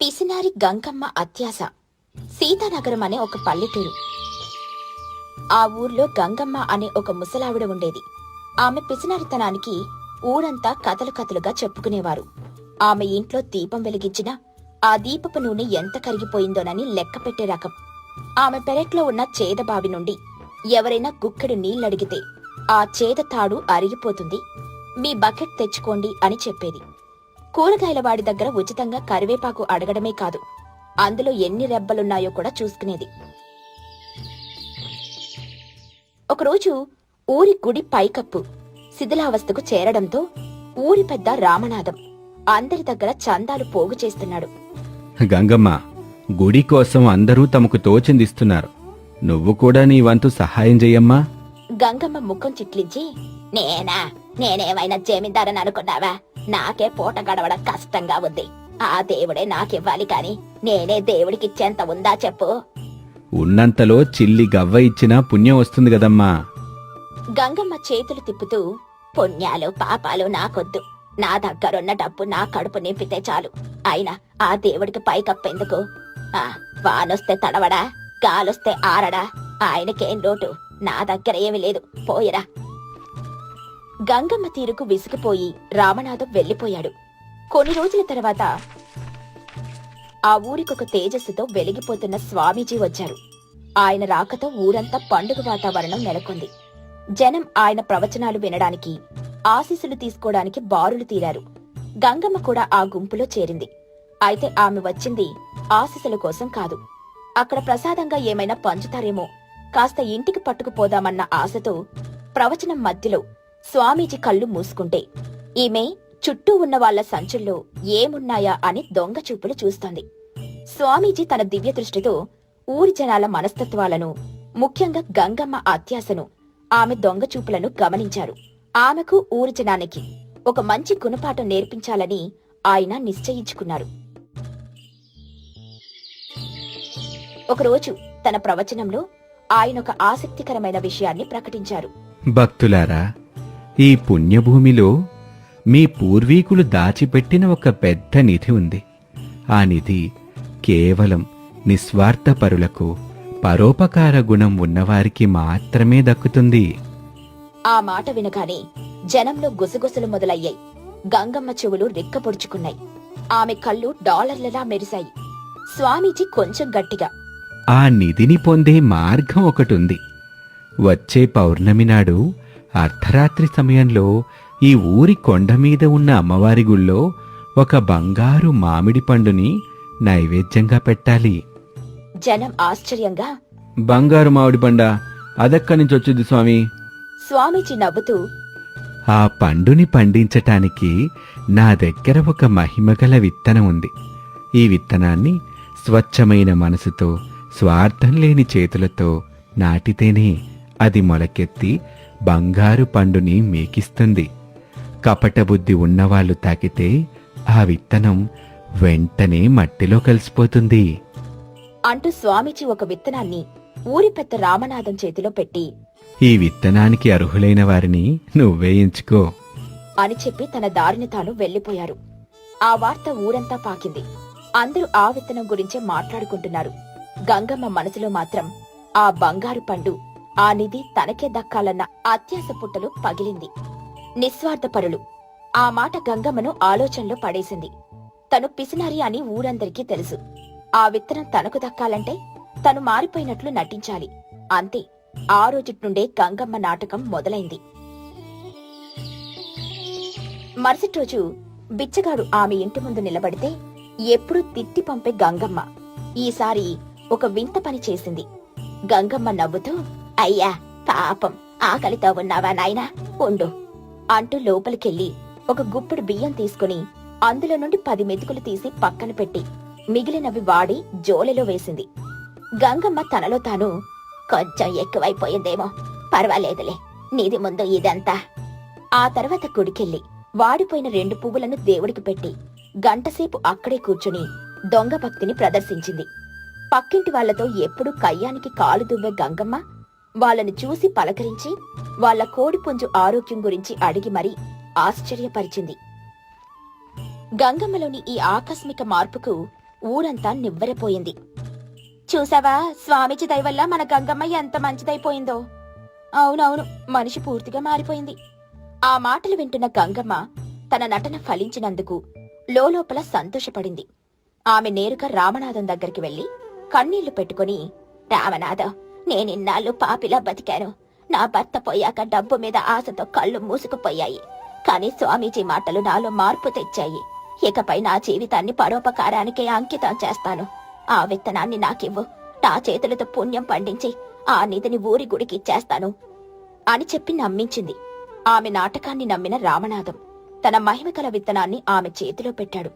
పిసినారి గంగమ్మ అత్యాస. సీతానగరం అనే ఒక పల్లెటూరు. ఆ ఊర్లో గంగమ్మ అనే ఒక ముసలావిడ ఉండేది. ఆమె పిసినారితనానికి ఊరంతా కథలు కథలుగా చెప్పుకునేవారు. ఆమె ఇంట్లో దీపం వెలిగించినా ఆ దీపపు నూనె ఎంత కరిగిపోయిందోనని లెక్క పెట్టే రకం. ఆమె పెరట్లో ఉన్న చేదబావి నుండి ఎవరైనా గుక్కెడు నీళ్లడిగితే ఆ చేద తాడు అరిగిపోతుంది, మీ బకెట్ తెచ్చుకోండి అని చెప్పేది. కూరగాయలవాడి దగ్గర ఉచితంగా కరివేపాకు అడగడమే కాదు, అందులో ఎన్ని రెబ్బలున్నాయో కూడా చూసుకునేది. ఒకరోజు ఊరి గుడి పైకప్పు శిథిలావస్థకు చేరడంతో ఊరి పెద్ద రామనాథం అందరి దగ్గర చందాలు పోగు చేస్తున్నాడు. గంగమ్మ, గుడి కోసం అందరూ తమకు తోచిందిస్తున్నారు. నువ్వు కూడా నీ వంతు సహాయం చెయ్యమ్మా. గంగమ్మ ముఖం చిట్లించి, నేనేమైనా జమీందారని అనుకున్నావా? నాకే పూట గడవడం కష్టంగా ఉంది. ఆ దేవుడే నాకివ్వాలి కాని నేనే దేవుడికిచ్చేంత ఉందా చెప్పు? ఉన్నంతలో చిల్లి గవ్వ ఇచ్చినా పుణ్యం వస్తుంది కదమ్మా. గంగమ్మ చేతులు తిప్పుతూ, పుణ్యాలు పాపాలు నాకొద్దు. నా దగ్గరున్న డబ్బు నా కడుపు నింపితే చాలు. అయినా ఆ దేవుడికి పైకప్పెందుకు? వానొస్తే తడవడా, గాలొస్తే ఆరడా, ఆయనకేం లోటు? నా దగ్గర ఏమీ లేదు, పోయిరా. గంగమ్మ తీరుకు విసిగిపోయి రామనాథం వెళ్లిపోయాడు. కొన్ని రోజుల తర్వాత ఆ ఊరికొక తేజస్సుతో వెలిగిపోతున్న స్వామీజీ వచ్చారు. ఆయన రాకతో ఊరంతా పండుగ వాతావరణం నెలకొంది. జనం ఆయన ప్రవచనాలు వినడానికి, ఆశీస్సులు తీసుకోవడానికి బారులు తీరారు. గంగమ్మ కూడా ఆ గుంపులో చేరింది. అయితే ఆమె వచ్చింది ఆశీస్సుల కోసం కాదు. అక్కడ ప్రసాదంగా ఏమైనా పంచుతారేమో కాస్త ఇంటికి పట్టుకుపోదామన్న ఆశతో ప్రవచనం మధ్యలో స్వామీజీ కళ్ళు మూసుకుంటే ఈమె చుట్టూ ఉన్న వాళ్ల సంచుల్లో ఏమున్నాయా అని దొంగ చూపులు చూస్తోంది. స్వామీజీ తన దివ్య దృష్టితో ఊరి జనాల మనస్తత్వాలను, ముఖ్యంగా గంగమ్మ అత్యాసను, ఆమె దొంగ చూపులను గమనించారు. ఆమెకు ఊరి జనానికి ఒక మంచి గుణపాఠం నేర్పించాలని ఆయన నిశ్చయించుకున్నారు. ఒకరోజు తన ప్రవచనంలో ఆయనొక ఆసక్తికరమైన విషయాన్ని ప్రకటించారు. భక్తులారా, ఈ పుణ్యభూమిలో మీ పూర్వీకులు దాచిపెట్టిన ఒక పెద్ద నిధి ఉంది. ఆ నిధి కేవలం నిస్వార్థపరులకు, పరోపకార గుణం ఉన్నవారికి మాత్రమే దక్కుతుంది. ఆ మాట వినగానే జనంలో గుసగుసలు మొదలయ్యాయి. గంగమ్మ చెవులు రెక్కపొడుచుకున్నాయి. ఆమె కళ్ళు డాలర్లలా మెరిశాయి. స్వామీజీ కొంచెం గట్టిగా, ఆ నిధిని పొందే మార్గం ఒకటుంది. వచ్చే పౌర్ణమి నాడు అర్ధరాత్రి సమయంలో ఈ ఊరి కొండమీద ఉన్న అమ్మవారి గుళ్ళో ఒక బంగారు మామిడి పండుని నైవేద్యంగా పెట్టాలి. జనం ఆశ్చర్యంగా, బంగారు మామిడి పండ అదెక్కడి నుంచి వచ్చింది స్వామి? స్వామీజీ నవ్వుతూ, ఆ పండుని పండించటానికి నా దగ్గర ఒక మహిమగల విత్తనం ఉంది. ఈ విత్తనాన్ని స్వచ్ఛమైన మనసుతో, స్వార్థం లేని చేతులతో నాటితేనే అది మొలకెత్తి బంగారు పండుని మీకిస్తుంది. కపటబుద్ధి ఉన్నవాళ్లు తాకితే ఆ విత్తనం వెంటనే మట్టిలో కలిసిపోతుంది అంటూ స్వామీజీ ఒక విత్తనాన్ని ఊరి పెద్ద రామనాథం చేతిలో పెట్టి, ఈ విత్తనానికి అర్హులైన వారిని నువ్వే ఎంచుకో అని చెప్పి తన దారిని తాను వెళ్లిపోయారు. ఆ వార్త ఊరంతా పాకింది. అందరూ ఆ విత్తనం గురించే మాట్లాడుకుంటున్నారు. గంగమ్మ మనసులో మాత్రం ఆ బంగారు పండు, ఆ నిధి తనకే దక్కాలన్న అత్యాస పుట్టలు పగిలింది. నిస్వార్థపరులు ఆ మాట గంగమ్మను ఆలోచనలో పడేసింది. తను పిసినారి అని ఊరందరికీ తెలుసు. ఆ విత్తనం తనకు దక్కాలంటే తను మారిపోయినట్లు నటించాలి. అంతే. ఆ రోజు నుండే గంగమ్మ నాటకం మొదలైంది. మరుసటి రోజు బిచ్చగాడు ఆమె ఇంటి ముందు నిలబడితే ఎప్పుడూ తిట్టి పంపే గంగమ్మ ఈసారి ఒక వింత పని చేసింది. గంగమ్మ నవ్వుతూ, అయ్యా పాపం, ఆకలితో ఉన్నావా నాయనా, ఉండు అంటూ లోపలికెళ్లి ఒక గుప్పెడు బియ్యం తీసుకుని అందులో నుండి 10 మెతుకులు తీసి పక్కన పెట్టి మిగిలినవి వాడి జోలెలో వేసింది. గంగమ్మ తనలో తాను, కొంచెం ఎక్కువైపోయిందేమో, పర్వాలేదులే, నీది ముందు ఇదంతా. ఆ తర్వాత గుడికెళ్ళి వాడిపోయిన 2 పువ్వులను దేవుడికి పెట్టి గంటసేపు అక్కడే కూర్చుని దొంగ భక్తిని ప్రదర్శించింది. పక్కింటి వాళ్లతో ఎప్పుడూ కయ్యానికి కాలు దువ్వే గంగమ్మ వాళ్ళని చూసి పలకరించి వాళ్ల కోడిపుంజు ఆరోగ్యం గురించి అడిగి మరీ ఆశ్చర్యపరిచింది. గంగమ్మలోని ఈ ఆకస్మిక మార్పుకు ఊరంతా నివ్వెరపోయింది. చూసావా, స్వామీజీ దయ వల్ల మన గంగమ్మ ఎంత మంచిదైపోయిందో. అవునవును, మనిషి పూర్తిగా మారిపోయింది. ఆ మాటలు వింటున్న గంగమ్మ తన నటన ఫలించినందుకు లోలోపల సంతోషపడింది. ఆమె నేరుగా రామనాథం దగ్గరికి వెళ్లి కన్నీళ్లు పెట్టుకుని, రామనాథం, నేనిన్నాళ్ళు పాపిలా బతికాను. నా భర్త పోయాక డబ్బు మీద ఆశతో కళ్ళు మూసుకుపోయాయి. కాని స్వామీజీ మాటలు నాలో మార్పు తెచ్చాయి. ఇకపై నా జీవితాన్ని పరోపకారానికే అంకితం చేస్తాను. ఆ విత్తనాన్ని నాకివ్వు. నా చేతులతో పుణ్యం పండించి ఆ నిధిని ఊరి గుడికిచ్చేస్తాను అని చెప్పి నమ్మించింది. ఆమె నాటకాన్ని నమ్మిన రామనాథం తన మహిమకల విత్తనాన్ని ఆమె చేతిలో పెట్టాడు.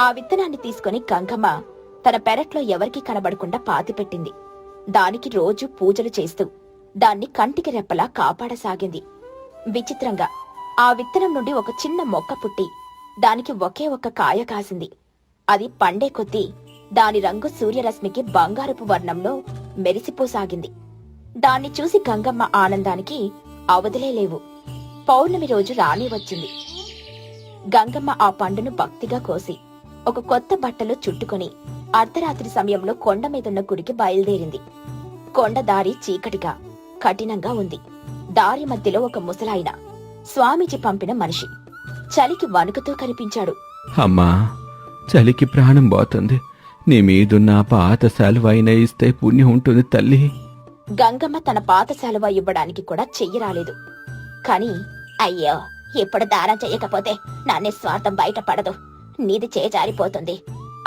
ఆ విత్తనాన్ని తీసుకుని గంగమ్మ తన పెరట్లో ఎవరికీ కనబడకుండా పాతిపెట్టింది. దానికి రోజు పూజలు చేస్తూ దాన్ని కంటికి రెప్పలా కాపాడసాగింది. విచిత్రంగా ఆ విత్తనం నుండి ఒక చిన్న మొక్క పుట్టి దానికి ఒకే ఒక్క కాయ కాసింది. అది పండే కొద్దీ దాని రంగు సూర్యరశ్మికి బంగారపు వర్ణంలో మెరిసిపోసాగింది. దాన్ని చూసి గంగమ్మ ఆనందానికి అవధులే లేవు. పౌర్ణమి రోజు రాణి వచ్చింది. గంగమ్మ ఆ పండును భక్తిగా కోసి ఒక కొత్త బట్టలో చుట్టుకుని అర్ధరాత్రి సమయంలో కొండ మీదున్న గుడికి బయలుదేరింది. కొండ దారి చీకటిగా కఠినంగా ఉంది. దారి మధ్యలో ఒక ముసలాయన, స్వామీజీ పంపిన మనిషి, చలికి వణుకుతూ కనిపించాడు. అమ్మా, చలికి ప్రాణం పోతుంది. నీ మీదున్న పాత శాలువైన ఇస్తే పుణ్యం ఉంటుంది తల్లి. గంగమ్మ తన పాత శాలువా ఇవ్వడానికి కూడా చెయ్యి రాలేదు. కాని అయ్యో, ఇప్పుడు దానం చెయ్యకపోతే నా నిస్వార్థం బయటపడదు, నీది చేజారిపోతుంది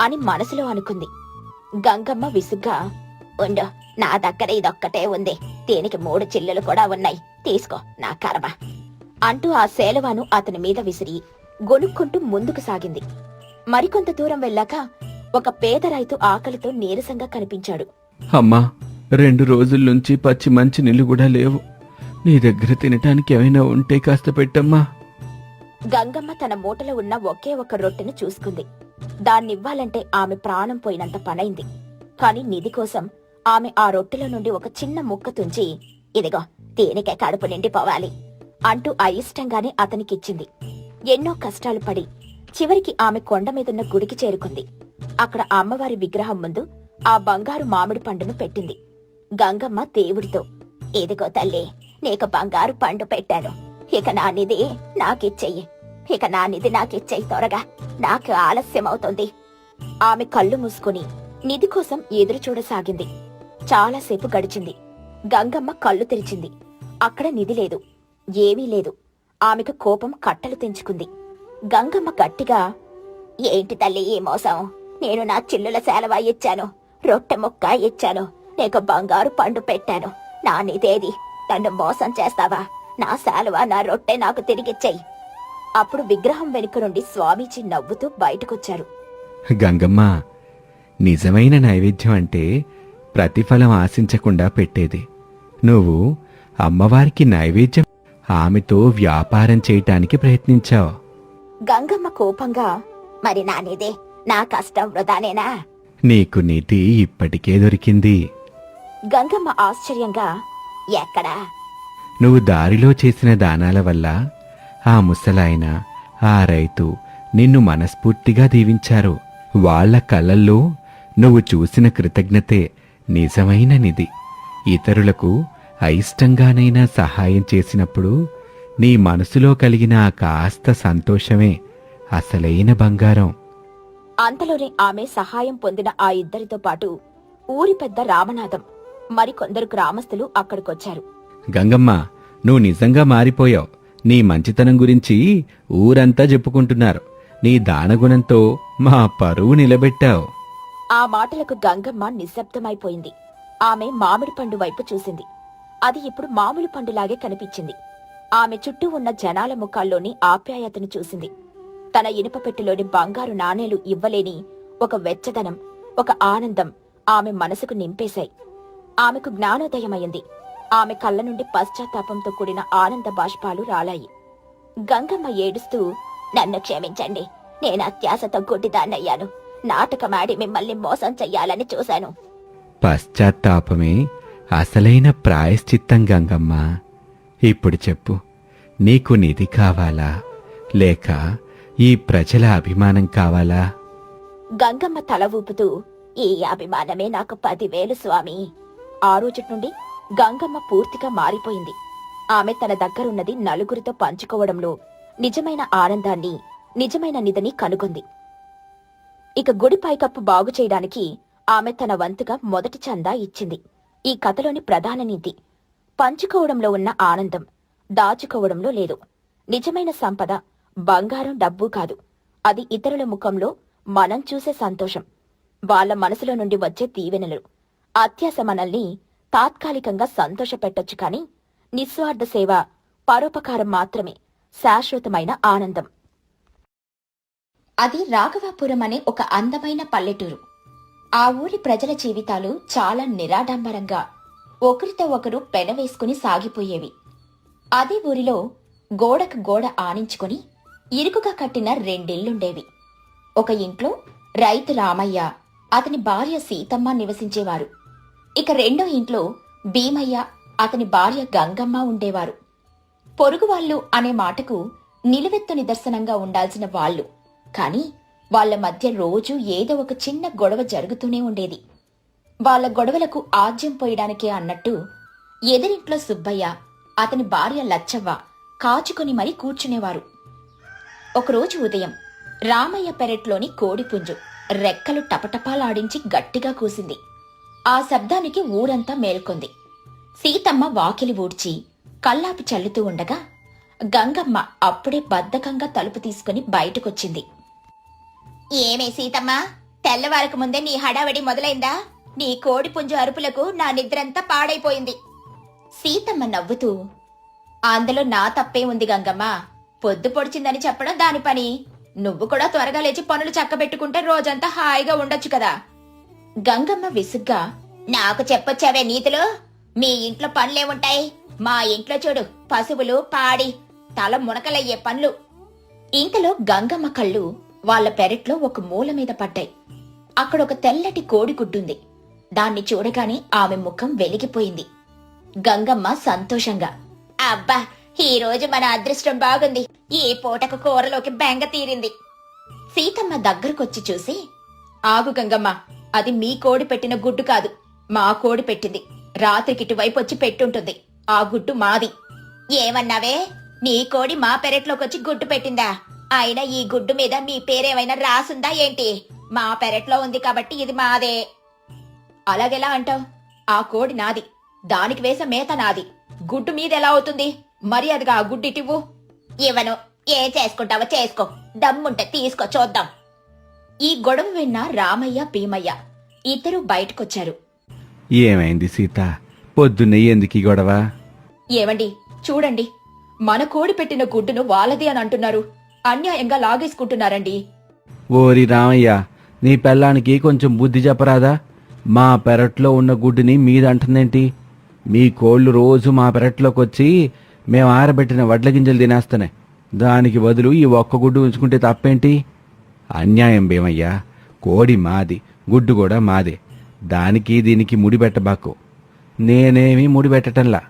అని మనసులో అనుకుంది. గంగమ్మ విసుగ్గా, ఉండు, నా దగ్గర ఇదొక్కటే ఉంది. దీనికి 3 చిల్లులు కూడా ఉన్నాయి, తీసుకో, నా కర్మ అంటూ ఆ శాలువాను అతని మీద విసిరి గొనుక్కుంటూ ముందుకు సాగింది. మరికొంత దూరం వెళ్ళాక ఒక పేద రైతు ఆకలితో నీరసంగా కనిపించాడు. అమ్మా, 2 రోజుల నుంచి పచ్చి మంచి నీళ్లు కూడా లేవు. నీ దగ్గర తినటానికి ఏమైనా ఉంటే కాస్త పెట్టమ్మా. గంగమ్మ తన మూటలో ఉన్న ఒకే ఒక రొట్టెను చూసుకుంది. దాన్నివ్వాలంటే ఆమె ప్రాణం పోయినంత పనైంది. కాని నిధి కోసం ఆమె ఆ రొట్టెలో నుండి ఒక చిన్న ముక్క తుంచి, ఇదిగో, దీనికే కడుపు నిండిపోవాలి అంటూ అయిష్టంగానే అతనికిచ్చింది. ఎన్నో కష్టాలు పడి చివరికి ఆమె కొండ మీదున్న గుడికి చేరుకుంది. అక్కడ అమ్మవారి విగ్రహం ముందు ఆ బంగారు మామిడి పండును పెట్టింది. గంగమ్మ దేవుడితో, ఇదిగో తల్లి, నీకు బంగారు పండు పెట్టాను. ఇక నా నిధి నాకిచ్చెయ్యి. త్వరగా, నాకు ఆలస్యమవుతుంది. ఆమె కళ్ళు మూసుకుని నిధి కోసం ఎదురు చూడసాగింది. చాలాసేపు గడిచింది. గంగమ్మ కళ్ళు తెరిచింది. అక్కడ నిధి లేదు, ఏమీ లేదు. ఆమెకు కోపం కట్టలు తెంచుకుంది. గంగమ్మ గట్టిగా, ఏంటి తల్లి ఈ మోసం? నేను నా చిల్లుల శాలువా ఇచ్చాను, రొట్టె ముక్క ఇచ్చాను, నీకు బంగారు పండు పెట్టాను. నా నిధేది? నన్ను మోసం చేస్తావా? నా శాలువా, నా రొట్టె నాకు తిరిగిచ్చేయి. అప్పుడు విగ్రహం వెనుక నుండి స్వామీజీ నవ్వుతూ బయటకొచ్చారు. గంగమ్మ, నిజమైన నైవేద్యం అంటే ప్రతిఫలం ఆశించకుండా పెట్టేది. నువ్వు అమ్మవారికి నైవేద్యం ఆమెతో వ్యాపారం చేయటానికి ప్రయత్నించావు. గంగమ్మ కోపంగా, మరి నా నిధి, నా కష్టం వృధానేనా? నీకు నిధి ఇప్పటికే దొరికింది. గంగమ్మ ఆశ్చర్యంగా, ఎక్కడా? నువ్వు దారిలో చేసిన దానాల వల్ల ఆ ముసలాయన, ఆ రైతు నిన్ను మనస్ఫూర్తిగా దీవించారు. వాళ్ల కళ్ళల్లో నువ్వు చూసిన కృతజ్ఞతే నిజమైన నిధి. ఇతరులకు అయిష్టంగానైనా సహాయం చేసినప్పుడు నీ మనసులో కలిగిన ఆ కాస్త సంతోషమే అసలైన బంగారం. అంతలోనే ఆమె సహాయం పొందిన ఆ ఇద్దరితో పాటు ఊరి పెద్ద రామనాథం, మరికొందరు గ్రామస్తులు అక్కడికొచ్చారు. గంగమ్మ, నువ్వు నిజంగా మారిపోయావు. నీ మంచితనం గురించి ఊరంతా చెప్పుకుంటున్నారు. నీ దానగుణంతో మా పరువు నిలబెట్టావు. ఆ మాటలకు గంగమ్మ నిశ్శబ్దమైపోయింది. ఆమె మామిడి పండు వైపు చూసింది. అది ఇప్పుడు మామూలు పండులాగే కనిపించింది. ఆమె చుట్టూ ఉన్న జనాల ముఖాల్లోని ఆప్యాయతను చూసింది. తన ఇనుప పెట్టెలోని బంగారు నాణేలు ఇవ్వలేని ఒక వెచ్చదనం, ఒక ఆనందం ఆమె మనసుకు నింపేశాయి. ఆమెకు జ్ఞానోదయమైంది. ఆమె కళ్ళ నుండి పశ్చాత్తాపంతో కూడిన ఆనంద బాష్పాలు రాలాయి. గంగమ్మ ఏడుస్తూ, నన్ను క్షమించండి, నేను అత్యాశతో గుడ్డిదాన్నయ్యాను. నాటకమాడి మిమ్మల్ని మోసం చెయ్యాలని చూశాను. పశ్చాత్తాపమే అసలైన ప్రాయశ్చిత్తం గంగమ్మ. ఇప్పుడు చెప్పు, నీకు నిధి కావాలా, లేక ఈ ప్రజల అభిమానం కావాలా? గంగమ్మ తల ఊపుతూ, ఈ అభిమానమే నాకు 10,000 స్వామి. ఆ రోజుటి నుండి గంగమ్మ పూర్తిగా మారిపోయింది. ఆమె తన దగ్గరున్నది నలుగురితో పంచుకోవడంలో నిజమైన ఆనందాన్ని, నిజమైన నిధిని కనుగొంది. ఇక గుడి పైకప్పు బాగు చేయడానికి ఆమె తన వంతుగా మొదటి చందా ఇచ్చింది. ఈ కథలోని ప్రధాన నీతి, పంచుకోవడంలో ఉన్న ఆనందం దాచుకోవడంలో లేదు. నిజమైన సంపద బంగారం, డబ్బు కాదు. అది ఇతరుల ముఖంలో మనం చూసే సంతోషం, వాళ్ళ మనసులో నుండి వచ్చే దీవెనలు. అత్యాశ మనల్ని తాత్కాలికంగా సంతోషపెట్టొచ్చు, కాని నిస్వార్థ సేవ, పరోపకారం మాత్రమే శాశ్వతమైన ఆనందం. అది రాఘవాపురం అనే ఒక అందమైన పల్లెటూరు. ఆ ఊరి ప్రజల జీవితాలు చాలా నిరాడంబరంగా ఒకరితో ఒకరు పెనవేసుకుని సాగిపోయేవి. అదే ఊరిలో గోడకు గోడ ఆనించుకుని ఇరుకుగా కట్టిన 2 ఇళ్లుండేవి. ఒక ఇంట్లో రైతు రామయ్య, అతని భార్య సీతమ్మ నివసించేవారు. ఇక రెండో ఇంట్లో భీమయ్య, అతని భార్య గంగమ్మ ఉండేవారు. పొరుగువాళ్లు అనే మాటకు నిలువెత్తు నిదర్శనంగా ఉండాల్సిన వాళ్ళు, కాని వాళ్ల మధ్య రోజూ ఏదో ఒక చిన్న గొడవ జరుగుతూనే ఉండేది. వాళ్ల గొడవలకు ఆజ్యం పోయడానికే అన్నట్టు ఎదురింట్లో సుబ్బయ్య, అతని భార్య లచ్చవ్వ కాచుకొని మరీ కూర్చునేవారు. ఒకరోజు ఉదయం రామయ్య పెరట్లోని కోడిపుంజు రెక్కలు టపటపాలాడించి గట్టిగా కూసింది. ఆ శబ్దానికి ఊరంతా మేల్కొంది. సీతమ్మ వాకిలి ఊడ్చి కల్లాపి చల్లుతూ ఉండగా గంగమ్మ అప్పుడే బద్ధకంగా తలుపు తీసుకుని బయటకొచ్చింది. ఏమే సీతమ్మ, తెల్లవారకు ముందే నీ హడావడి మొదలైందా? నీ కోడిపుంజు అరుపులకు నా నిద్రంతా పాడైపోయింది. సీతమ్మ నవ్వుతూ, అందులో నా తప్పే ఉంది గంగమ్మ. పొద్దు పొడిచిందని చెప్పడం దాని పని. నువ్వు కూడా త్వరగా లేచి పనులు చక్కబెట్టుకుంటే రోజంతా హాయిగా ఉండొచ్చు కదా. గంగమ్మ విసుగ్గా, నాకు చెప్పొచ్చావే నీతులు? మీ ఇంట్లో పనులేముంటాయి? మా ఇంట్లో చూడు, పశువులు, పాడి, తల మునకలయ్యే పనులు. ఇంతలో గంగమ్మ కళ్ళు వాళ్ల పెరట్లో ఒక మూల మీద పడ్డాయి. అక్కడొక తెల్లటి కోడిగుడ్డుంది. దాన్ని చూడగానే ఆమె ముఖం వెలిగిపోయింది. గంగమ్మ సంతోషంగా, అబ్బా, ఈ రోజు మన అదృష్టం బాగుంది. ఈ పూటకు కూరలోకి బెంగ తీరింది. సీతమ్మ దగ్గరకొచ్చి చూసి, ఆగు గంగమ్మ, అది మీ కోడి పెట్టిన గుడ్డు కాదు, మా కోడి పెట్టింది. రాత్రికి ఇటువైపు వచ్చి పెట్టుంటుంది. ఆ గుడ్డు మాది. ఏమన్నావే? నీ కోడి మా పెరట్లోకొచ్చి గుడ్డు పెట్టిందా? అయినా ఈ గుడ్డు మీద మీ పేరేమైనా రాసుందా ఏంటి? మా పెరట్లో ఉంది కాబట్టి ఇది మాదే. అలాగెలా అంటావ్? ఆ కోడి నాది, దానికి వేసే మేత నాది. గుడ్డు మీదెలా అవుతుంది? మర్యాదగా ఆ గుడ్డు ఇటివ్వు. ఇవ్వను. ఏం చేసుకుంటావో చేసుకో, దమ్ముంటే తీసుకో చూద్దాం. ఈ గొడవ విన్న రామయ్య, భీమయ్య ఇద్దరూ బయటకొచ్చారు. ఏమైంది సీత, పొద్దున్నే ఎందుకీ గొడవ? ఏమండి, చూడండి, మన కోడి పెట్టిన గుడ్డును వాళ్ళది అని అంటున్నారు. అన్యాయంగా లాగేసుకుంటున్నారండి. ఓరి రామయ్య, నీ పెళ్ళానికి కొంచెం బుద్ధి చెప్పరాదా? మా పెరట్లో ఉన్న గుడ్డుని మీదంటుందేంటి? మీ కోళ్లు రోజు మా పెరట్లోకొచ్చి మేము ఆరబెట్టిన వడ్ల గింజలు తినేస్తానే. దానికి బదులు ఈ ఒక్క గుడ్డు ఉంచుకుంటే తప్పేంటి? అన్యాయం భీమయ్యా. కోడి మాది, గుడ్డు కూడా మాదే. దానికి దీనికి ముడిపెట్టబాకు. నేనేమీ ముడిపెట్టటంలా.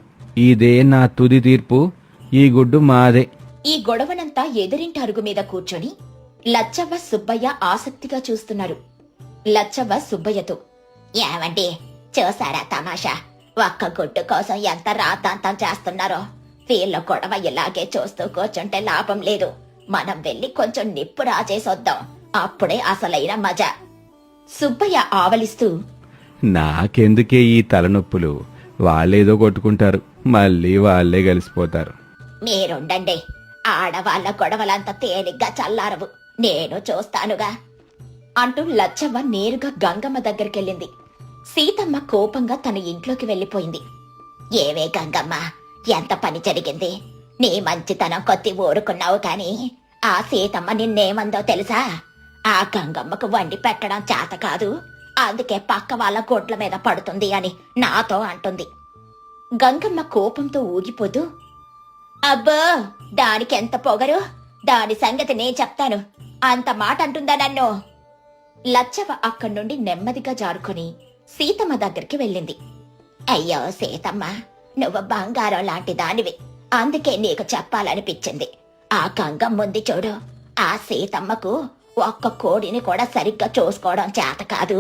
ఇదే నా తుది తీర్పు. ఈ గుడ్డు మాదే. ఈ గొడవనంతా ఎదురింటి అరుగు మీద కూర్చొని లచ్చవ్వ, సుబ్బయ్య ఆసక్తిగా చూస్తున్నారు. లచ్చవ్వ సుబ్బయ్యతో, ఏమండి, చూసారా తమాషా? ఒక్క గుడ్డు కోసం ఎంత రాద్దాంతం చేస్తున్నారో. వీళ్ళ గొడవ ఇలాగే చూస్తూ కూర్చుంటే లాభం లేదు. మనం వెళ్లి కొంచెం నిప్పు రాజేసొద్దాం, అప్పుడే అసలైన మజా. సుబ్బయ్య ఆవలిస్తూ, నాకెందుకే ఈ తలనొప్పులు? వాళ్ళేదో కొట్టుకుంటారు, మళ్ళీ వాళ్ళే కలిసిపోతారు. మీరుండండి, ఆడవాళ్ల గొడవలంతా తేలిగ్గా చల్లారవు, నేను చూస్తానుగా అంటూ లచ్చవ్వ నేరుగా గంగమ్మ దగ్గరికెళ్ళింది. సీతమ్మ కోపంగా తన ఇంట్లోకి వెళ్లిపోయింది. ఏవే గంగమ్మ, ఎంత పని జరిగింది? నీ మంచితనం కొద్ది ఊరుకున్నావు కాని ఆ సీతమ్మ నిన్నేమందో తెలుసా? ఆ గంగమ్మకు వండి పెట్టడం చేత కాదు, అందుకే పక్క వాళ్ళ గొడ్ల మీద పడుతుంది అని నాతో అంటుంది. గంగమ్మ కోపంతో ఊగిపోతూ, అబ్బో, దానికెంత పొగరు! దాని సంగతి నేను చెప్తాను. అంత మాట అంటుందా నన్ను? లచ్చవ్వ అక్కడి నుండి నెమ్మదిగా జారుకొని సీతమ్మ దగ్గరికి వెళ్ళింది. అయ్యో సీతమ్మ, నువ్వు బంగారం లాంటి దానివి, అందుకే నీకు చెప్పాలనిపించింది. ఆ గంగమ్ముంది చూడు, ఆ సీతమ్మకు ఒక్క కోడిని కూడా సరిగ్గా చూసుకోవడం చేత కాదు.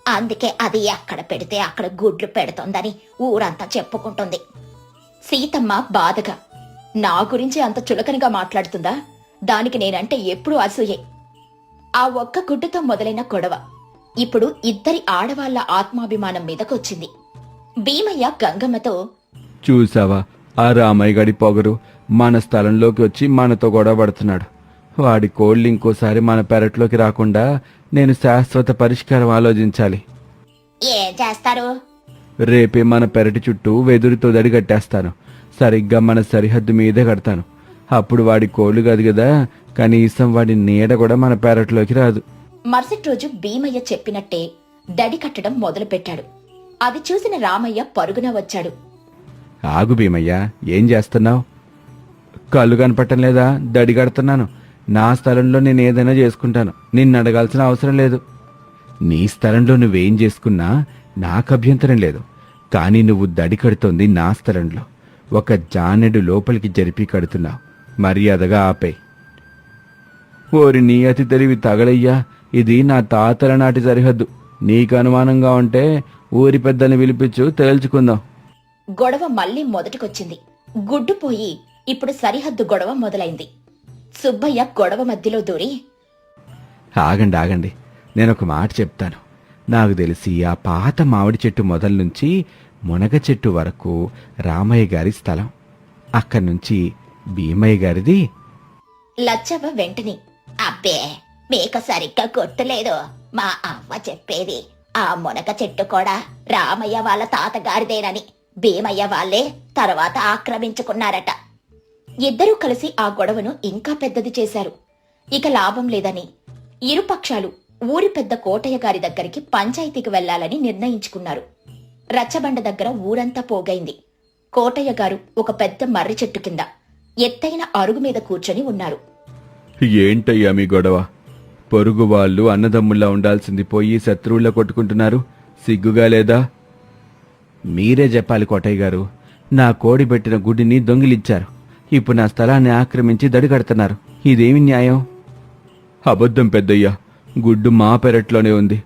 అందుకే అది ఎక్కడ పెడితే అక్కడ గుడ్లు పెడుతోందని ఊరంతా చెప్పుకుంటుంది. సీతమ్మ బాధగా, నా గురించి అంత చులకనగా మాట్లాడుతుందా? దానికి నేనంటే ఎప్పుడూ అసూయే. ఆ ఒక్క గుడ్డుతో మొదలైన గొడవ ఇప్పుడు ఇద్దరి ఆడవాళ్ల ఆత్మాభిమానం మీదకొచ్చింది. భీమయ్య గంగమ్మతో, చూసావా, ఆ రామయ్య గడి పొగరు మన స్థలంలోకి వచ్చి మనతో గొడవ పడుతున్నాడు. వాడి కోళ్ళు ఇంకోసారి మన పెరట్లోకి రాకుండా నేను శాశ్వత పరిష్కారం ఆలోచించాలి. ఏం చేస్తారు? రేపే మన పెరటి చుట్టూ వెదురుతో దడి కట్టేస్తాను. సరిగ్గా మన సరిహద్దు మీదే కడతాను. అప్పుడు వాడి కోళ్ళు కాదు కదా, కనీసం వాడి నీడ కూడా మన పెరట్లోకి రాదు. మరుసటి రోజు భీమయ్య చెప్పినట్టే దడి కట్టడం మొదలుపెట్టాడు. అది చూసిన రామయ్య పరుగున వచ్చాడు. ఆగు భీమయ్య, ఏం చేస్తున్నావు? కళ్ళు కనపట్టం లేదా? దడి కడుతున్నాను. నా స్థలంలో నేను ఏదైనా చేసుకుంటాను. నిన్ను అడగాల్సిన అవసరం లేదు. నీ స్థలంలో నువ్వేం చేసుకున్నా నాకు అభ్యంతరం లేదు. కానీ నువ్వు దడి కడుతోంది నా స్థలంలో. ఒక జానెడు లోపలికి జరిపి కడుతున్నావు. మర్యాదగా ఆపే. ఓరి నీ అతి తెలివి తగలయ్యా, ఇది నా తాతల నాటి సరిహద్దు. నీకు అనుమానంగా ఉంటే ఊరి పెద్దల్ని పిలిపించు, తేల్చుకుందాం. గొడవ మళ్లీ మొదటికొచ్చింది. గుడ్డుపోయి ఇప్పుడు సరిహద్దు గొడవ మొదలైంది. సుబ్బయ్య గొడవ మధ్యలో దూరి, ఆగండి ఆగండి, నేనొక మాట చెప్తాను. నాకు తెలిసి ఆ పాత మామిడి చెట్టు మొదల నుంచి మునగ చెట్టు వరకు రామయ్య గారి స్థలం. అక్కడి నుంచి భీమయ్య గారిది. లచ్చవ్వ వెంటనే, అబ్బే, మీకు సరిగ్గా గుర్తులేదు. మా అవ్వ చెప్పేది ఆ మునగ చెట్టు కూడా రామయ్య వాళ్ళ తాతగారిదేనని. భీమయ్య వాళ్ళే తర్వాత ఆక్రమించుకున్నారట. ఇద్దరూ కలిసి ఆ గొడవను ఇంకా పెద్దది చేశారు. ఇక లాభం లేదని ఇరుపక్షాలు ఊరి పెద్ద కోటయ్య గారి దగ్గరికి పంచాయతీకి వెళ్లాలని నిర్ణయించుకున్నారు. రచ్చబండ దగ్గర ఊరంతా పోగైంది. కోటయ్య గారు ఒక పెద్ద మర్రి చెట్టు కింద ఎత్తైన అరుగు మీద కూర్చొని ఉన్నారు. ఏంటయ్యా మీ గొడవ? పొరుగు వాళ్ళు అన్నదమ్ముల్లా ఉండాల్సింది పోయి శత్రువుల్లా కొట్టుకుంటున్నారు. సిగ్గుగా లేదా? మీరే చెప్పాలి కోటయ్య గారు. నా కోడి పెట్టిన గుడిని దొంగిలించారు. ఇప్పుడు నా స్థలాన్ని ఆక్రమించి దడి కడుతున్నారు. ఇదేమి న్యాయం? అబద్ధం పెద్దయ్యా, గుడ్డు మా పెరట్లోనే ఉంది.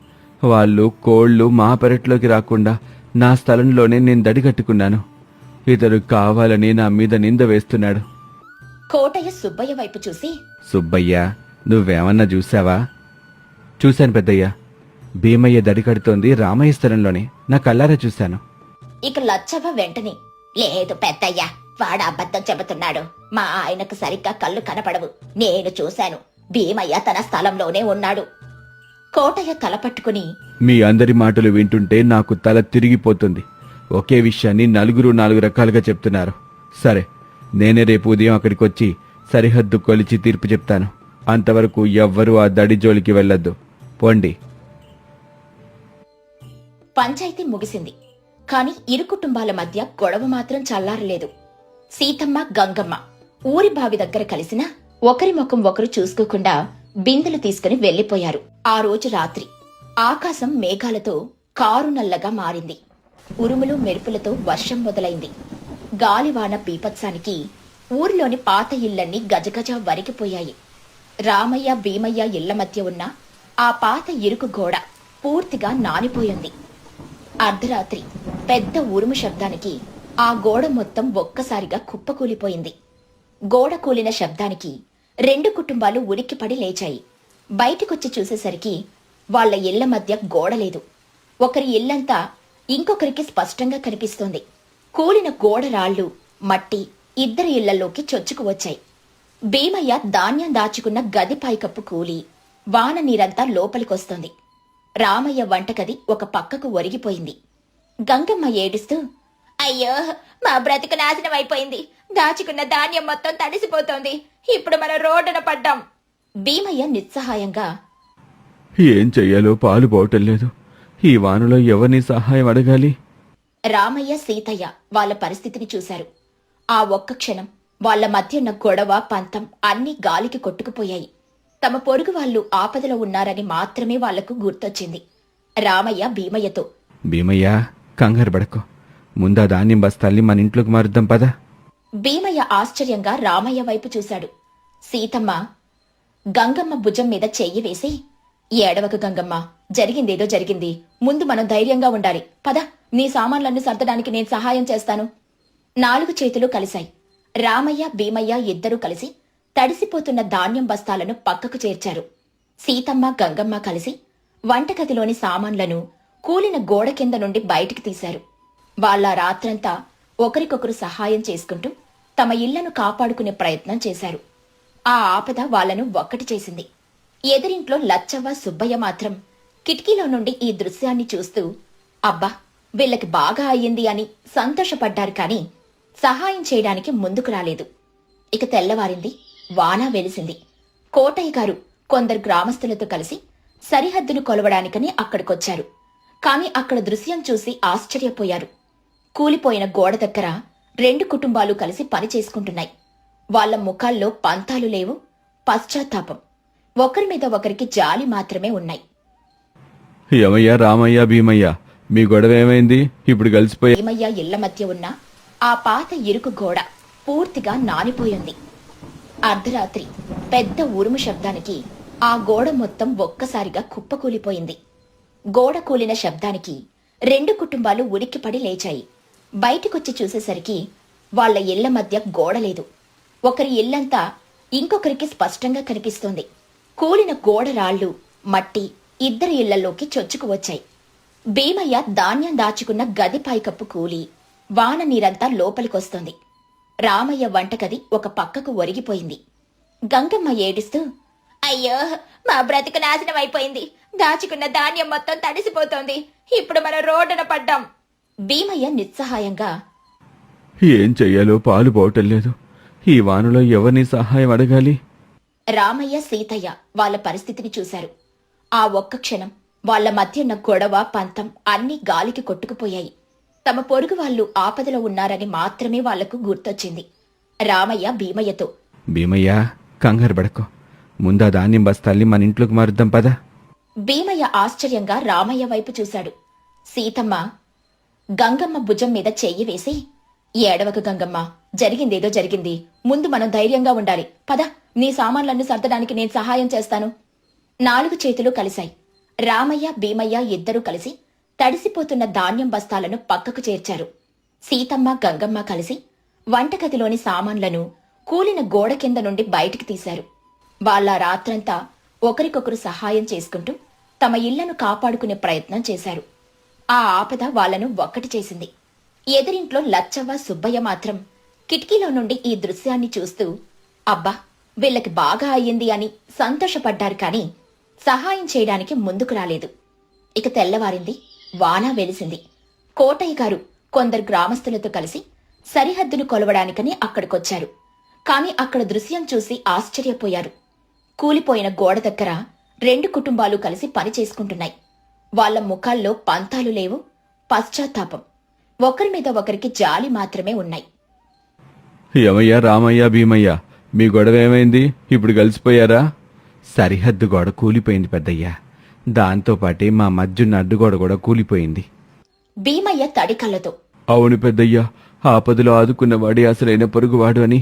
వాళ్ళు కోళ్లు మా పెరట్లోకి రాకుండా నా స్థలంలోనే నేను దడి కట్టుకున్నాను. ఇతడు కావాలని నా మీద నింద వేస్తున్నాడు. కోటయ్య సుబ్బయ్య వైపు చూసి, సుబ్బయ్య, నువ్వేమన్నా చూసావా? చూశాను పెద్దయ్యా. భీమయ్య దడి కడుతోంది రామయ్య స్థలంలోనే. నా కళ్ళారా చూశాను. ఇక లచ్చవ్వ వెంటనే, లేదు పెద్దయ్య, వాడు అబద్ధం చెబుతున్నాడు. మా ఆయనకు సరిగ్గా కళ్ళు కనపడవు. నేను చూశాను. భీమయ్య తన స్థలంలోనే ఉన్నాడు. కోటయ్య తల పట్టుకుని, మీ అందరి మాటలు వింటుంటే నాకు తల తిరిగిపోతుంది. ఒకే విషయాన్ని నలుగురు నాలుగు రకాలుగా చెప్తున్నారు. సరే, నేనే రేపు ఉదయం అక్కడికి వచ్చి సరిహద్దు కొలిచి తీర్పు చెప్తాను. అంతవరకు ఎవ్వరూ ఆ దడి జోలికి వెళ్ళొద్దు. పోండి. పంచాయతీ ముగిసింది. కాని ఇరు కుటుంబాల మధ్య గొడవ మాత్రం చల్లారలేదు. సీతమ్మ, గంగమ్మ ఊరి బావి దగ్గర కలిసినా ఒకరి ముఖం ఒకరు చూసుకోకుండా బిందెలు తీసుకుని వెళ్లిపోయారు. ఆ రోజు రాత్రి ఆకాశం మేఘాలతో కారు నల్లగా మారింది. ఉరుములు మెరుపులతో వర్షం మొదలైంది. గాలివాన బీభత్సానికి ఊరిలోని పాత ఇళ్లన్నీ గజగజ వరికిపోయాయి. రామయ్య, భీమయ్య ఇళ్ల మధ్య ఉన్న ఆ పాత ఇరుకు గోడ పూర్తిగా నానిపోయింది. అర్ధరాత్రి పెద్ద ఉరుము శబ్దానికి ఆ గోడ మొత్తం ఒక్కసారిగా కుప్పకూలిపోయింది. గోడ కూలిన శబ్దానికి రెండు కుటుంబాలు ఉలిక్కిపడి లేచాయి. బయటికొచ్చి చూసేసరికి వాళ్ల ఇళ్ల మధ్య గోడ లేదు. ఒకరి ఇల్లంతా ఇంకొకరికి స్పష్టంగా కనిపిస్తోంది. కూలిన గోడ రాళ్లు, మట్టి ఇద్దరి ఇళ్లలోకి చొచ్చుకు వచ్చాయి. భీమయ్య ధాన్యం దాచుకున్న గది పైకప్పు కూలి వాన నీరంతా లోపలికొస్తోంది. రామయ్య వంటగది ఒక పక్కకు ఒరిగిపోయింది. గంగమ్మ ఏడుస్తూ, అయ్యో, మా బ్రతుకు నాశనం అయిపోయింది. దాచుకున్న ధాన్యం మొత్తం తడిసిపోతోంది. ఇప్పుడు మనం రోడ్డున పడ్డాం. భీమయ్య నిస్సహాయంగా, ఏం చెయ్యాలో పాలు పోవటం లేదు. ఈ వానలో ఎవరిని సహాయం అడగాలి? రామయ్య, సీతయ్య వాళ్ళ పరిస్థితిని చూశారు. ఆ ఒక్క క్షణం వాళ్ల మధ్య ఉన్న గొడవ, పంతం అన్నీ గాలికి కొట్టుకుపోయాయి. తమ పొరుగు వాళ్ళు ఆపదలో ఉన్నారని మాత్రమే వాళ్లకు గుర్తొచ్చింది. రామయ్య భీమయ్యతో, భీమయ్య, కంగారు పడకు. ముందా ధాన్యం బస్తాల్ని మన ఇంట్లోకి మారుద్దాం పదా. భీమయ్య ఆశ్చర్యంగా రామయ్య వైపు చూశాడు. సీతమ్మ, గంగమ్మ భుజం మీద చెయ్యి వేసి, ఏడవకు గంగమ్మ, జరిగిందేదో జరిగింది. ముందు మనం ధైర్యంగా ఉండాలి. పద, నీ సామాన్లన్నీ సర్దడానికి నేను సహాయం చేస్తాను. 4 చేతులు కలిశాయి. రామయ్య భీమయ్య ఇద్దరూ కలిసి తడిసిపోతున్న ధాన్యం బస్తాలను పక్కకు చేర్చారు. సీతమ్మ గంగమ్మ కలిసి వంటగదిలోని సామాన్లను కూలిన గోడ కింద నుండి బయటికి తీశారు. వాళ్ళ రాత్రంతా ఒకరికొకరు సహాయం చేసుకుంటూ తమ ఇళ్లను కాపాడుకునే ప్రయత్నం చేశారు. ఆ ఆపద వాళ్లను ఒక్కటి చేసింది. ఎదురింట్లో లచ్చవ్వ సుబ్బయ్య మాత్రం కిటికీలో నుండి ఈ దృశ్యాన్ని చూస్తూ, అబ్బా, వీళ్ళకి బాగా అయ్యింది అని సంతోషపడ్డారు. కాని సహాయం చేయడానికి ముందుకు రాలేదు. ఇక తెల్లవారింది. వాన వెలిసింది. కోటయ్య గారు కొందరు గ్రామస్తులతో కలిసి సరిహద్దును కొలవడానికని అక్కడికొచ్చారు. కాని అక్కడ దృశ్యం చూసి ఆశ్చర్యపోయారు. కూలిపోయిన గోడ దగ్గర 2 కుటుంబాలు కలిసి పని చేసుకుంటున్నాయి. వాళ్ల ముఖాల్లో పంతాలు లేవు, పశ్చాత్తాపం. ఒకరి మీద ఒకరికి జాలి మాత్రమే ఉన్నాయి. యమయ్య, రామయ్య, భీమయ్య, మీ గొడవ ఏమైంది? ఇప్పుడు కలిసిపోయా. భీమయ్య ఇళ్ల మధ్య ఉన్న ఆ పాత ఇరుకు గోడ పూర్తిగా నానిపోయింది. అర్ధరాత్రి పెద్ద ఉరుము శబ్దానికి ఆ గోడ మొత్తం ఒక్కసారిగా కుప్పకూలిపోయింది. గోడ కూలిన శబ్దానికి 2 కుటుంబాలు ఉలిక్కిపడి లేచాయి. బయటికొచ్చి చూసేసరికి వాళ్ల ఇళ్ల మధ్య గోడ లేదు. ఒకరి ఇల్లంతా ఇంకొకరికి స్పష్టంగా కనిపిస్తోంది. కూలిన గోడ రాళ్లు, మట్టి ఇద్దరి ఇళ్లలోకి చొచ్చుకు వచ్చాయి. భీమయ్య ధాన్యం దాచుకున్న గది పైకప్పు కూలి వాన నీరంతా లోపలికొస్తోంది. రామయ్య వంటగది ఒక పక్కకు ఒరిగిపోయింది. గంగమ్మ ఏడుస్తూ, అయ్యో, మా బ్రతుకు నాశనం అయిపోయింది. దాచుకున్న ధాన్యం మొత్తం తడిసిపోతోంది. ఇప్పుడు మనం రోడ్డున పడ్డాం. భీమయ్య నిస్సహాయంగా, ఏం చెయ్యాలో పాలు పోవటం లేదు. ఈ వానలో ఎవరిని సహాయం అడగాలి? రామయ్య సీతయ్య వాళ్ళ పరిస్థితిని చూశారు. ఆ ఒక్క క్షణం వాళ్ల మధ్యున్న గొడవ, పంతం అన్నీ గాలికి కొట్టుకుపోయాయి. తమ పొరుగు వాళ్ళు ఆపదలో ఉన్నారని మాత్రమే వాళ్లకు గుర్తొచ్చింది. రామయ్య భీమయ్యతో, భీమయ్య, కంగారు పడకు. ముందా ధాన్యం బస్తాల్ని మన ఇంట్లోకి మారుద్దాం పదా. భీమయ్య ఆశ్చర్యంగా రామయ్య వైపు చూశాడు. సీతమ్మ గంగమ్మ భుజం మీద చెయ్యి వేసి, ఏడవకు గంగమ్మ, జరిగిందేదో జరిగింది. ముందు మనం ధైర్యంగా ఉండాలి. పద, నీ సామాన్లన్నీ సర్దడానికి నేను సహాయం చేస్తాను. 4 చేతులు కలిశాయి. రామయ్య భీమయ్య ఇద్దరూ కలిసి తడిసిపోతున్న ధాన్యం బస్తాలను పక్కకు చేర్చారు. సీతమ్మ గంగమ్మ కలిసి వంటగదిలోని సామాన్లను కూలిన గోడ కింద నుండి బయటికి తీశారు. వాళ్ళ రాత్రంతా ఒకరికొకరు సహాయం చేసుకుంటూ తమ ఇళ్లను కాపాడుకునే ప్రయత్నం చేశారు. ఆ ఆపద వాళ్లను ఒక్కటి చేసింది. ఎదురింట్లో లచ్చవ్వ సుబ్బయ్య మాత్రం కిటికీలో నుండి ఈ దృశ్యాన్ని చూస్తూ, అబ్బా, వీళ్ళకి బాగా అయ్యింది అని సంతోషపడ్డారు. కాని సహాయం చేయడానికి ముందుకు రాలేదు. ఇక తెల్లవారింది. వాన వెలిసింది. కోటయ్య గారు కొందరు గ్రామస్తులతో కలిసి సరిహద్దును కొలవడానికని అక్కడికొచ్చారు. కాని అక్కడ దృశ్యం చూసి ఆశ్చర్యపోయారు. కూలిపోయిన గోడ దగ్గర 2 కుటుంబాలు కలిసి పని చేసుకుంటున్నాయి. వాళ్ల ముఖాల్లో పంతాలు లేవు, పశ్చాత్తాపం. ఒకరి మీద ఒకరికి జాలి మాత్రమే ఉన్నాయి. యమయ్య, రామయ్య, భీమయ్య, మీ గొడవ ఏమైంది? ఇప్పుడు కలిసిపోయారా? సరిహద్దు గోడ కూలిపోయింది పెద్దయ్యా. దాంతోపాటే మా మధ్యున్న అడ్డుగోడ కూడా కూలిపోయింది. భీమయ్య తడికళ్లతో, అవును పెద్దయ్యా, ఆపదలో ఆదుకున్నవాడి అసలైన పొరుగువాడు అని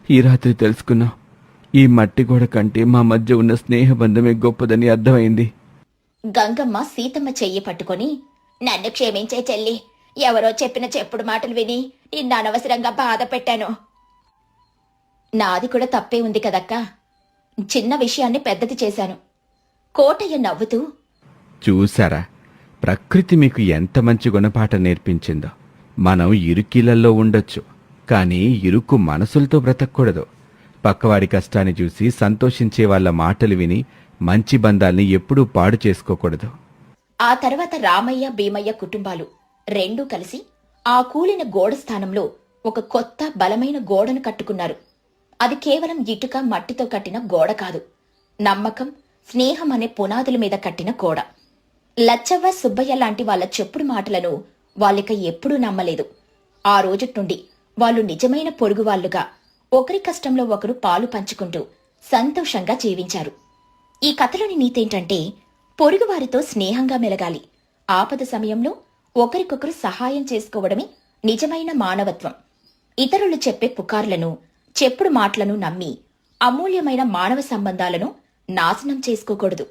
ఈ రాత్రి తెలుసుకున్నా. ఈ మట్టి గోడ కంటే మా మధ్య ఉన్న స్నేహబంధమే గొప్పదని అర్థమైంది. గంగమ్మ సీతమ్మ చెయ్యి పట్టుకొని, నన్ను క్షమించే చెల్లి, ఎవరో చెప్పిన చెప్పుడు మాటలు విని నిన్ను అనవసరంగా బాధ పెట్టాను. నాది కూడా తప్పే ఉంది కదక్కా. చిన్న విషయాన్ని పెద్దది చేశాను. కోటయ్య నవ్వుతూ, చూసారా, ప్రకృతి మీకు ఎంత మంచి గుణపాఠం నేర్పించిందో. మనం ఇరుకిళ్లలో ఉండొచ్చు, కానీ ఇరుకు మనసులతో బ్రతకూడదు. పక్కవాడి కష్టాన్ని చూసి సంతోషించే వాళ్ళ మాటలు విని మంచి బంధాల్ని ఎప్పుడూ పాడు చేసుకోకూడదు. ఆ తర్వాత రామయ్య భీమయ్య కుటుంబాలు 2 కలిసి ఆ కూలిన గోడ స్థానంలో ఒక కొత్త బలమైన గోడను కట్టుకున్నారు. అది కేవలం ఇటుక మట్టితో కట్టిన గోడ కాదు, నమ్మకం, స్నేహం అనే పునాదుల మీద కట్టిన గోడ. లచ్చవ్వ సుబ్బయ్య లాంటి వాళ్ళ చెప్పుడు మాటలను వాళ్ళిక ఎప్పుడూ నమ్మలేదు. ఆ రోజుటి నుండి వాళ్ళు నిజమైన పొరుగువాళ్లుగా ఒకరి కష్టంలో ఒకరు పాలు పంచుకుంటూ సంతోషంగా జీవించారు. ఈ కథలోని నీతేంటంటే, పొరుగువారితో స్నేహంగా మెలగాలి. ఆపద సమయంలో ఒకరికొకరు సహాయం చేసుకోవడమే నిజమైన మానవత్వం. ఇతరులు చెప్పే పుకార్లను, చెప్పుడు మాటలను నమ్మి అమూల్యమైన మానవ సంబంధాలను నాశనం చేసుకోకూడదు